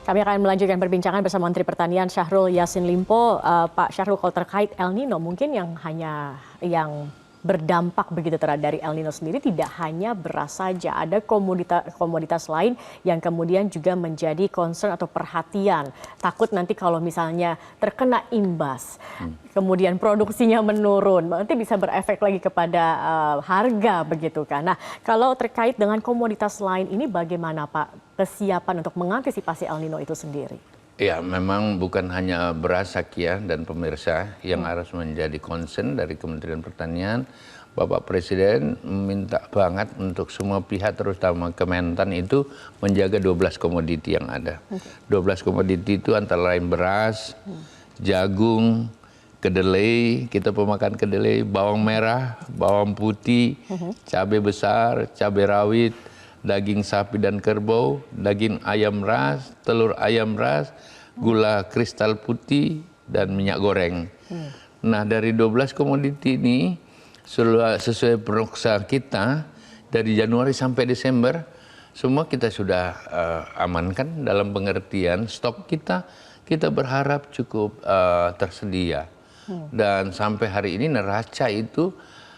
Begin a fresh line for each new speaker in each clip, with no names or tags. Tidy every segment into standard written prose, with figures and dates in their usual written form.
Kami akan melanjutkan perbincangan bersama Menteri Pertanian Syahrul Yassin Limpo. Pak Syahrul, kalau terkait El Nino, mungkin yang berdampak begitu terhadap dari El Nino sendiri tidak hanya beras saja, ada komoditas lain yang kemudian juga menjadi concern atau perhatian. Takut nanti kalau misalnya terkena imbas, kemudian produksinya menurun, nanti bisa berefek lagi kepada harga begitu kan. Nah, kalau terkait dengan komoditas lain ini bagaimana Pak kesiapan untuk mengantisipasi El Nino itu sendiri?
Ya, memang bukan hanya beras, Sakia dan pemirsa yang harus menjadi concern dari Kementerian Pertanian. Bapak Presiden minta banget untuk semua pihak, terutama Kementan itu menjaga 12 komoditi yang ada. 12 komoditi itu antara lain beras, jagung, kedelai, kita pemakan kedelai, bawang merah, bawang putih, cabai besar, cabai rawit, daging sapi dan kerbau, daging ayam ras, telur ayam ras, gula kristal putih, dan minyak goreng. Nah, dari 12 komoditi ini, sesuai prognosa kita, dari Januari sampai Desember, semua kita sudah amankan dalam pengertian stok kita berharap cukup tersedia. Dan sampai hari ini neraca itu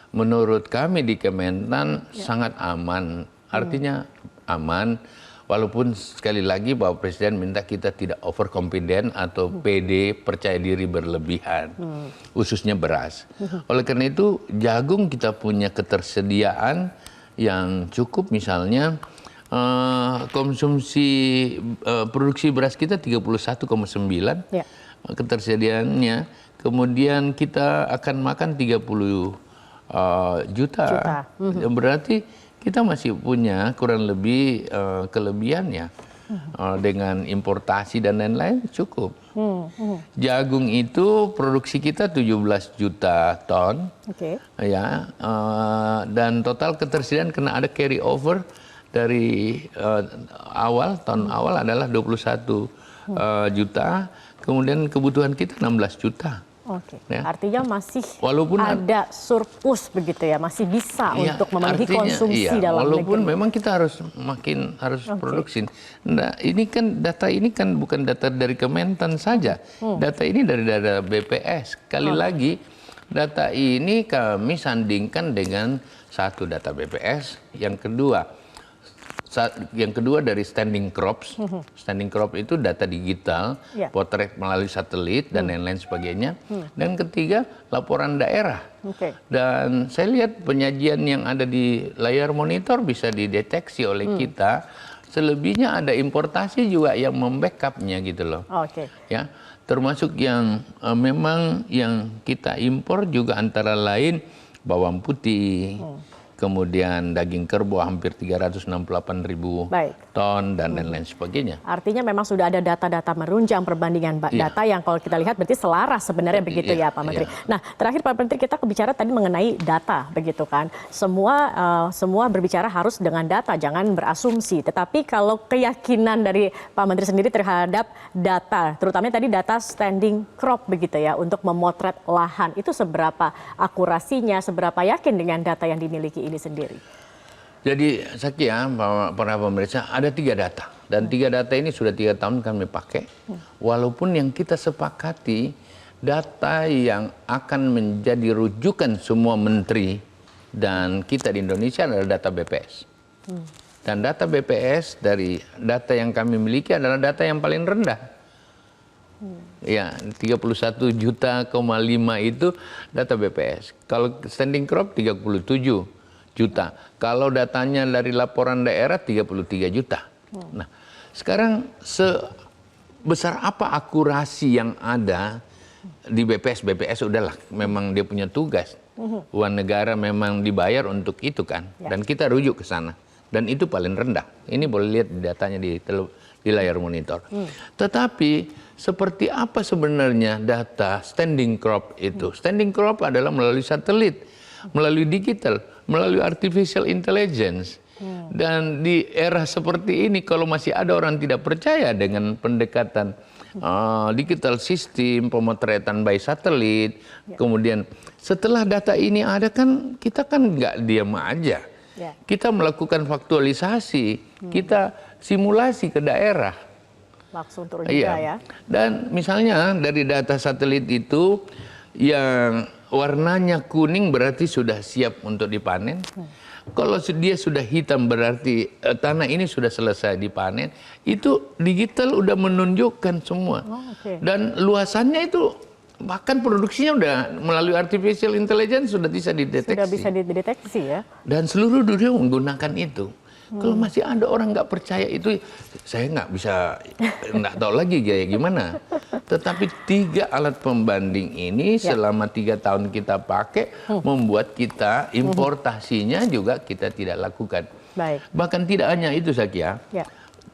menurut kami di Kementan sangat aman. Artinya aman, walaupun sekali lagi Bapak Presiden minta kita tidak overconfident atau PD, percaya diri berlebihan, khususnya beras. Oleh karena itu jagung kita punya ketersediaan yang cukup, misalnya konsumsi produksi beras kita 31,9 ketersediaannya, kemudian kita akan makan 30 juta. Berarti kita masih punya kurang lebih kelebihannya dengan importasi dan lain-lain cukup. Jagung itu produksi kita 17 juta ton, ya, dan total ketersediaan karena ada carry over dari tahun awal adalah 21 juta, kemudian kebutuhan kita 16 juta.
Ya. Artinya masih ada surplus begitu ya, masih bisa untuk memenuhi konsumsi dalam negeri.
Walaupun memang kita harus produksi. Nah, ini kan data ini kan bukan data dari Kementan saja. Data ini dari data BPS. Sekali lagi, data ini kami sandingkan dengan satu data BPS, yang kedua dari standing crops. Standing crop itu data digital, potret melalui satelit dan lain-lain sebagainya. Dan ketiga, laporan daerah. Dan saya lihat penyajian yang ada di layar monitor bisa dideteksi oleh kita. Selebihnya ada importasi juga yang membackupnya gitu loh. Ya, termasuk yang memang yang kita impor juga antara lain bawang putih, kemudian daging kerbau hampir 368.000 ton dan lain-lain sebagainya.
Artinya memang sudah ada data-data menunjang perbandingan data yang kalau kita lihat berarti selaras sebenarnya begitu ya Pak Menteri. Nah, terakhir Pak Menteri, kita bicara tadi mengenai data begitu kan. Semua berbicara harus dengan data, jangan berasumsi. Tetapi kalau keyakinan dari Pak Menteri sendiri terhadap data, terutama tadi data standing crop begitu ya, untuk memotret lahan, itu seberapa akurasinya, seberapa yakin dengan data yang dimiliki ini sendiri?
Jadi Sakia, para pemirsa, ada 3 data. Dan 3 data ini sudah 3 tahun kami pakai. Walaupun yang kita sepakati, data yang akan menjadi rujukan semua menteri dan kita di Indonesia adalah data BPS. Dan data BPS dari data yang kami miliki adalah data yang paling rendah. Ya, 31,5 juta itu data BPS. Kalau standing crop 37 juta. Kalau datanya dari laporan daerah 33 juta. Nah, sekarang sebesar apa akurasi yang ada di BPS? BPS udahlah, memang dia punya tugas. Uang negara memang dibayar untuk itu kan. Dan kita rujuk ke sana. Dan itu paling rendah. Ini boleh lihat datanya di layar monitor. Tetapi seperti apa sebenarnya data standing crop itu? Standing crop adalah melalui satelit, melalui digital, melalui artificial intelligence. Dan di era seperti ini, kalau masih ada orang tidak percaya dengan pendekatan digital system, pemotretan by satelit, kemudian setelah data ini ada kan, kita kan nggak diam aja. Kita melakukan faktualisasi, kita simulasi ke daerah.
langsung turun juga ya.
Dan misalnya dari data satelit itu yang warnanya kuning berarti sudah siap untuk dipanen. Kalau dia sudah hitam berarti tanah ini sudah selesai dipanen. Itu digital udah menunjukkan semua. Dan luasannya itu bahkan produksinya udah melalui artificial intelligence sudah bisa dideteksi.
Sudah bisa dideteksi ya.
Dan seluruh dunia menggunakan itu. Kalau masih ada orang nggak percaya itu, saya nggak tahu lagi kayak gimana. Tetapi 3 alat pembanding ini selama 3 tahun kita pakai, membuat kita importasinya juga kita tidak lakukan.
Baik.
Bahkan tidak hanya itu Zakia,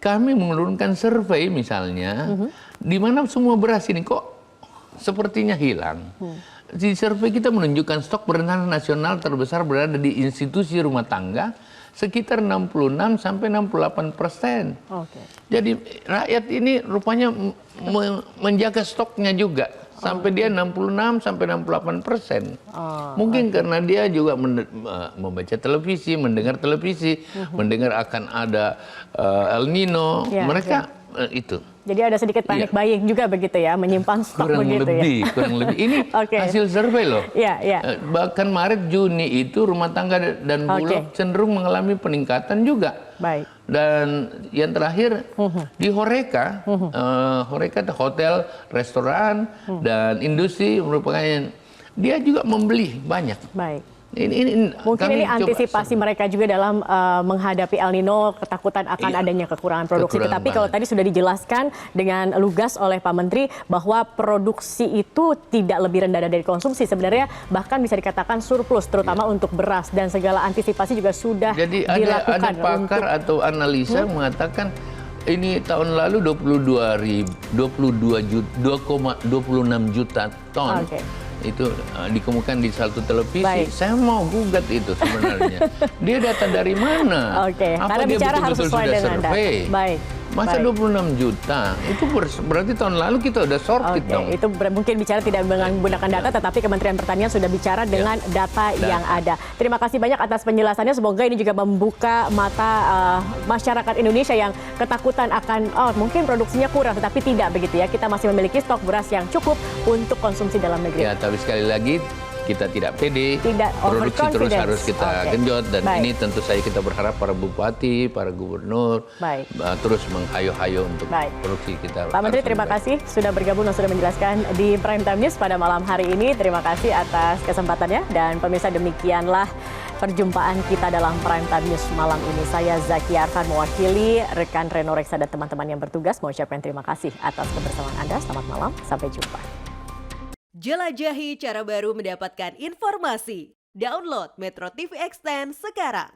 kami menurunkan survei misalnya, di mana semua beras ini kok sepertinya hilang. Di survei kita menunjukkan stok beras nasional terbesar berada di institusi rumah tangga, sekitar 66 sampai 68%. Jadi rakyat ini rupanya menjaga stoknya juga sampai dia 66 sampai 68%. Mungkin karena dia juga membaca televisi, mendengar televisi, mendengar akan ada El Nino, mereka itu.
Jadi ada sedikit panic buying juga begitu ya, menyimpan stok
kurang
begitu
lebih,
ya.
Kurang lebih. Ini hasil survei loh. Bahkan Maret, Juni itu rumah tangga dan Bulog cenderung mengalami peningkatan juga.
Baik.
Dan yang terakhir di Horeca, Horeca hotel, restoran, dan industri merupakan dia juga membeli banyak.
Baik. Mungkin ini antisipasi mereka juga dalam menghadapi El Nino, ketakutan akan adanya kekurangan produksi. Tetapi kalau tadi sudah dijelaskan dengan lugas oleh Pak Menteri bahwa produksi itu tidak lebih rendah dari konsumsi, sebenarnya bahkan bisa dikatakan surplus, terutama untuk beras, dan segala antisipasi juga sudah dilakukan.
Jadi ada pakar atau analisa mengatakan ini tahun lalu 2,26 juta ton. Itu dikemukakan di satu televisi. Saya mau gugat itu sebenarnya. Dia data dari mana? Apa
Karena
dia
bicara harus sesuai dengan data. Baik.
Masa 26 juta? Itu berarti tahun lalu kita udah sorted dong.
Itu mungkin bicara tidak menggunakan data, tetapi Kementerian Pertanian sudah bicara dengan data yang ada. Terima kasih banyak atas penjelasannya. Semoga ini juga membuka mata masyarakat Indonesia yang ketakutan akan mungkin produksinya kurang, tetapi tidak begitu ya. Kita masih memiliki stok beras yang cukup untuk konsumsi dalam negeri.
Ya, tapi sekali lagi kita tidak pede,
produksi
terus harus kita genjot, dan ini tentu saja kita berharap para bupati, para gubernur terus menghayo-hayo untuk produksi kita.
Pak Menteri, terima kasih sudah bergabung dan sudah menjelaskan di Prime Time News pada malam hari ini. Terima kasih atas kesempatannya, dan pemirsa, demikianlah perjumpaan kita dalam Prime Time News malam ini. Saya Zakia Arfan mewakili rekan Reno Reksa dan teman-teman yang bertugas mengucapkan terima kasih atas kebersamaan Anda. Selamat malam, sampai jumpa.
Jelajahi cara baru mendapatkan informasi. Download Metro TV Extend sekarang.